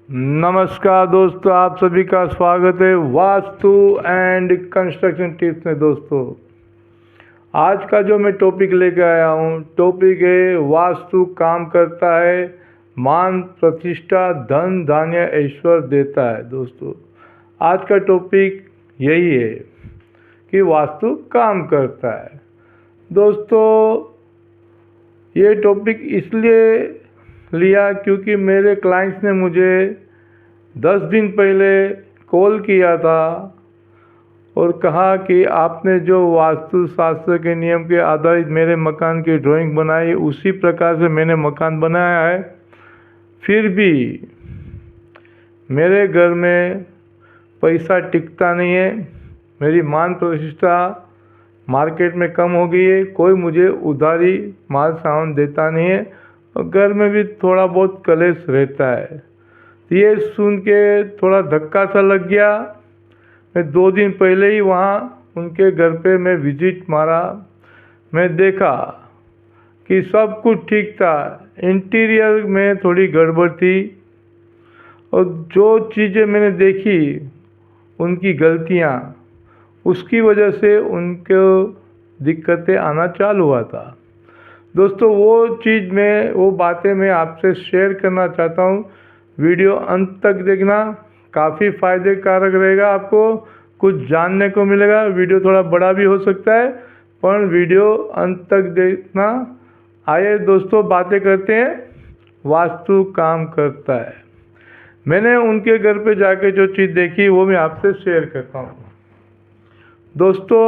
नमस्कार दोस्तों, आप सभी का स्वागत है वास्तु एंड कंस्ट्रक्शन टिप्स में। दोस्तों, आज का जो मैं टॉपिक लेकर आया हूँ, टॉपिक है वास्तु काम करता है, मान प्रतिष्ठा धन धान्य ऐश्वर्य देता है। दोस्तों, आज का टॉपिक यही है कि वास्तु काम करता है। दोस्तों, ये टॉपिक इसलिए लिया क्योंकि मेरे क्लाइंट्स ने मुझे 10 दिन पहले कॉल किया था और कहा कि आपने जो वास्तु शास्त्र के नियम के आधारित मेरे मकान की ड्राइंग बनाई, उसी प्रकार से मैंने मकान बनाया है, फिर भी मेरे घर में पैसा टिकता नहीं है, मेरी मान प्रतिष्ठा मार्केट में कम हो गई है, कोई मुझे उधारी माल सामान देता नहीं है और घर में भी थोड़ा बहुत कलेश रहता है। ये सुन के थोड़ा धक्का सा लग गया। मैं 2 दिन पहले ही वहाँ उनके घर पे मैं विजिट मारा। मैं देखा कि सब कुछ ठीक था, इंटीरियर में थोड़ी गड़बड़ थी और जो चीज़ें मैंने देखी उनकी गलतियाँ, उसकी वजह से उनको दिक्कतें आना चालू हुआ था। दोस्तों, वो बातें मैं आपसे शेयर करना चाहता हूँ। वीडियो अंत तक देखना, काफ़ी फ़ायदे कारक रहेगा, आपको कुछ जानने को मिलेगा। वीडियो थोड़ा बड़ा भी हो सकता है, पर वीडियो अंत तक देखना। आइए दोस्तों, बातें करते हैं वास्तु काम करता है। मैंने उनके घर पे जाके जो चीज़ देखी वो मैं आपसे शेयर करता हूँ। दोस्तों,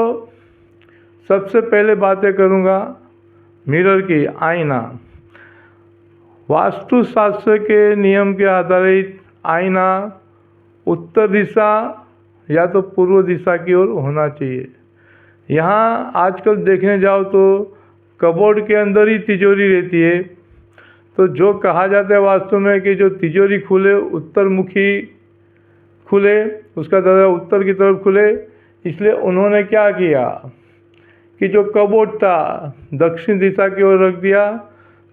सबसे पहले बातें करूँगा मिरर की, आईना। वास्तु शास्त्र के नियम के आधारित आईना उत्तर दिशा या तो पूर्व दिशा की ओर होना चाहिए। यहाँ आजकल देखने जाओ तो कबोर्ड के अंदर ही तिजोरी रहती है, तो जो कहा जाता है वास्तु में कि जो तिजोरी खुले उत्तर मुखी खुले, उसका दरवाजा उत्तर की तरफ खुले, इसलिए उन्होंने क्या किया कि जो कबोर्ड था दक्षिण दिशा की ओर रख दिया।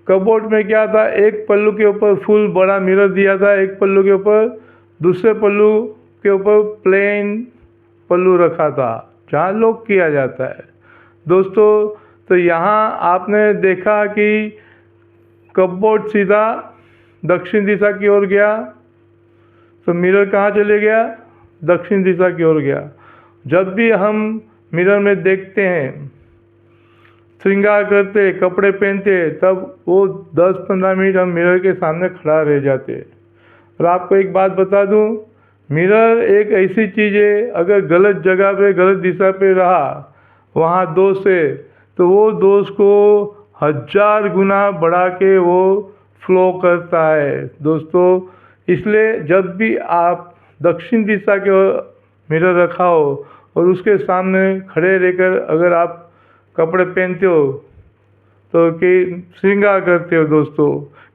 कबोर्ड में क्या था, एक पल्लू के ऊपर फुल बड़ा मिरर दिया था, एक पल्लू के ऊपर, दूसरे पल्लू के ऊपर प्लेन पल्लू रखा था जहाँ लॉक किया जाता है। दोस्तों, तो यहाँ आपने देखा कि कबोर्ड सीधा दक्षिण दिशा की ओर गया, तो मिरर कहाँ चले गया, दक्षिण दिशा की ओर गया। जब भी हम मिरर में देखते हैं, श्रृंगार करते, कपड़े पहनते, तब वो 10-15 मिनट हम मिरर के सामने खड़ा रह जाते। और आपको एक बात बता दूं, मिरर एक ऐसी चीज़ है, अगर गलत जगह पे गलत दिशा पे रहा, वहाँ दोष है, तो वो दोष को 1000 गुना बढ़ा के वो फ्लो करता है। दोस्तों, इसलिए जब भी आप दक्षिण दिशा के मिरर रखा हो और उसके सामने खड़े रहकर अगर आप कपड़े पहनते हो तो कि श्रृंगार करते हो दोस्तों,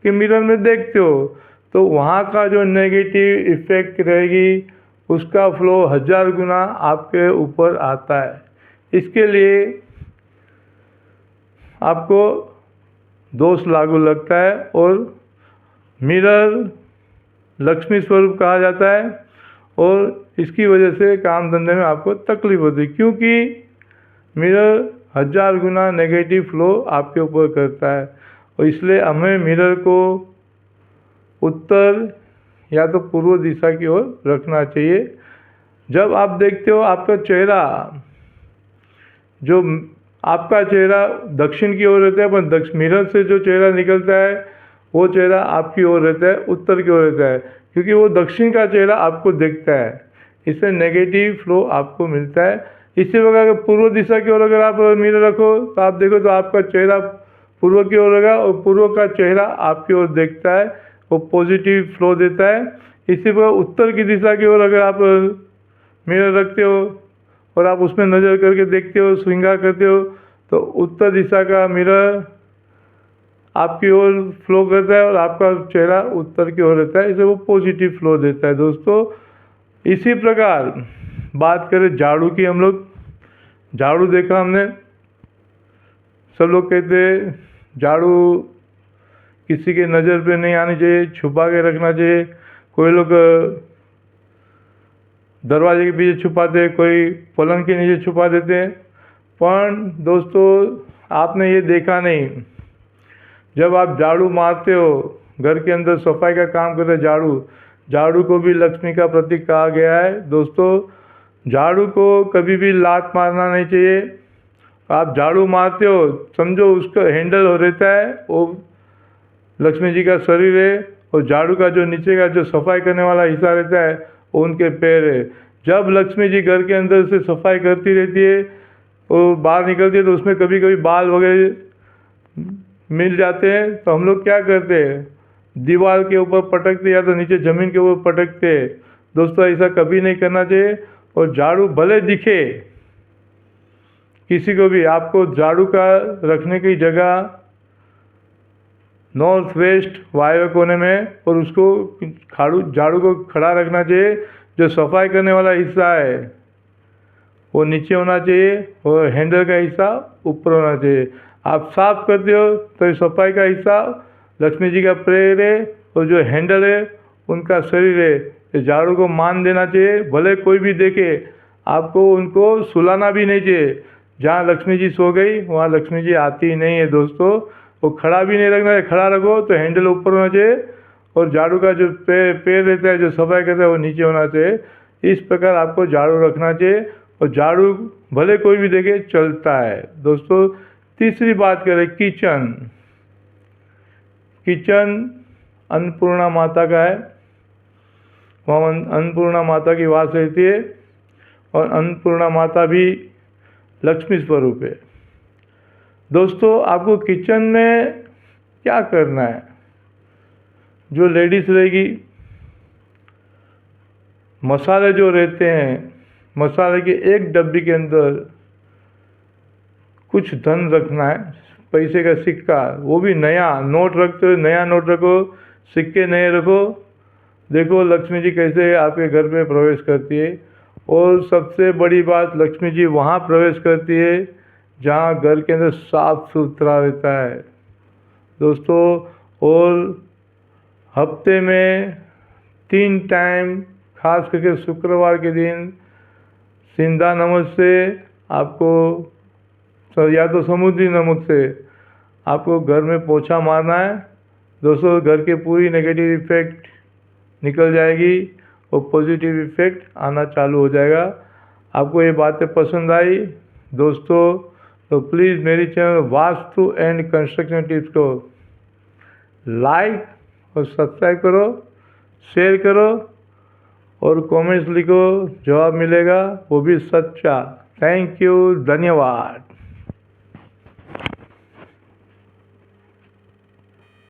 कि मिरर में देखते हो, तो वहाँ का जो नेगेटिव इफ़ेक्ट रहेगी उसका फ्लो 1000 गुना आपके ऊपर आता है। इसके लिए आपको दोष लागू लगता है और मिरर लक्ष्मी स्वरूप कहा जाता है और इसकी वजह से काम धंधे में आपको तकलीफ होती है, क्योंकि मिरर 1000 गुना नेगेटिव फ्लो आपके ऊपर करता है। और इसलिए हमें मिरर को उत्तर या तो पूर्व दिशा की ओर रखना चाहिए। जब आप देखते हो आपका चेहरा, जो आपका चेहरा दक्षिण की ओर रहता है, पर मिरर से जो चेहरा निकलता है वो चेहरा आपकी ओर रहता है, उत्तर की ओर रहता है, क्योंकि वो दक्षिण का चेहरा आपको देखता है, इससे नेगेटिव फ्लो आपको मिलता है। इसी प्रकार पूर्व दिशा की ओर अगर आप मिरर रखो तो आप देखो तो आपका चेहरा पूर्व की ओर रहेगा और पूर्व का चेहरा आपकी ओर देखता है, वो पॉजिटिव फ्लो देता है। इसी प्रकार उत्तर की दिशा की ओर अगर आप मिरर रखते हो और आप उसमें नज़र करके देखते हो, श्रृंगार करते हो, तो उत्तर दिशा का मिरर आपकी ओर फ्लो करता है और आपका चेहरा उत्तर की ओर रहता है, इसे वो पॉजिटिव फ्लो देता है। दोस्तों, इसी प्रकार बात करें झाड़ू की, हम लोग झाड़ू देखा हमने, सब लोग कहते हैं झाड़ू किसी के नज़र पे नहीं आनी चाहिए, छुपा के रखना चाहिए। कोई लोग दरवाजे के पीछे छुपाते, कोई पलंग के नीचे छुपा देते। पर दोस्तों आपने ये देखा नहीं, जब आप झाड़ू मारते हो, घर के अंदर सफाई का काम करते हो, झाड़ू को भी लक्ष्मी का प्रतीक कहा गया है। दोस्तों झाड़ू को कभी भी लात मारना नहीं चाहिए। आप झाड़ू मारते हो, समझो उसका हैंडल हो रहता है, वो लक्ष्मी जी का शरीर है, और झाड़ू का जो नीचे का जो सफाई करने वाला हिस्सा रहता है वो उनके पैर है। जब लक्ष्मी जी घर के अंदर से सफाई करती रहती है, वो बाहर निकलती है, तो उसमें कभी कभी बाल वगैरह मिल जाते हैं, तो हम लोग क्या करते हैं, दीवार के ऊपर पटकते या तो नीचे ज़मीन के ऊपर पटकते। दोस्तों ऐसा कभी नहीं करना चाहिए। और झाड़ू भले दिखे किसी को भी, आपको झाड़ू का रखने की जगह नॉर्थ वेस्ट वायव्य कोने में, और उसको झाड़ू को खड़ा रखना चाहिए। जो सफाई करने वाला हिस्सा है वो नीचे होना चाहिए, और हैंडल का हिस्सा ऊपर होना चाहिए। आप साफ करते हो तो सफाई का हिस्सा लक्ष्मी जी का पैर है, और जो हैंडल है उनका शरीर है। ये झाड़ू को मान देना चाहिए, भले कोई भी देखे। आपको उनको सुलाना भी नहीं चाहिए। जहाँ लक्ष्मी जी सो गई वहाँ लक्ष्मी जी आती ही नहीं है दोस्तों। वो खड़ा भी नहीं रखना है, खड़ा रखो तो हैंडल ऊपर होना चाहिए, और झाड़ू का जो पैर रहता है जो सफाई करता है वो नीचे होना चाहिए। इस प्रकार आपको झाड़ू रखना चाहिए, और झाड़ू भले कोई भी देखे चलता है। दोस्तों तीसरी बात करें, किचन अन्नपूर्णा माता का है। वहाँ अन्नपूर्णा माता की वास रहती है, और अन्नपूर्णा माता भी लक्ष्मी स्वरूप है। दोस्तों आपको किचन में क्या करना है, जो लेडीज रहेगी, मसाले जो रहते हैं, मसाले के एक डब्बी के अंदर कुछ धन रखना है, पैसे का सिक्का, वो भी नया नोट रखते हो, नया नोट रखो, सिक्के नए रखो। देखो लक्ष्मी जी कैसे आपके घर में प्रवेश करती है। और सबसे बड़ी बात, लक्ष्मी जी वहाँ प्रवेश करती है जहाँ घर के अंदर साफ सुथरा रहता है दोस्तों। और हफ्ते में 3 टाइम, खास करके शुक्रवार के दिन सिंधा नमक से आपको, या तो समुद्री नमक से आपको घर में पोछा मारना है दोस्तों। घर के पूरी नेगेटिव इफेक्ट निकल जाएगी और पॉजिटिव इफेक्ट आना चालू हो जाएगा। आपको ये बातें पसंद आई दोस्तों तो प्लीज़ मेरी channel vastu and construction tips को लाइक और सब्सक्राइब करो, शेयर करो, और कमेंट्स लिखो, जवाब मिलेगा वो भी सच्चा। थैंक यू, धन्यवाद।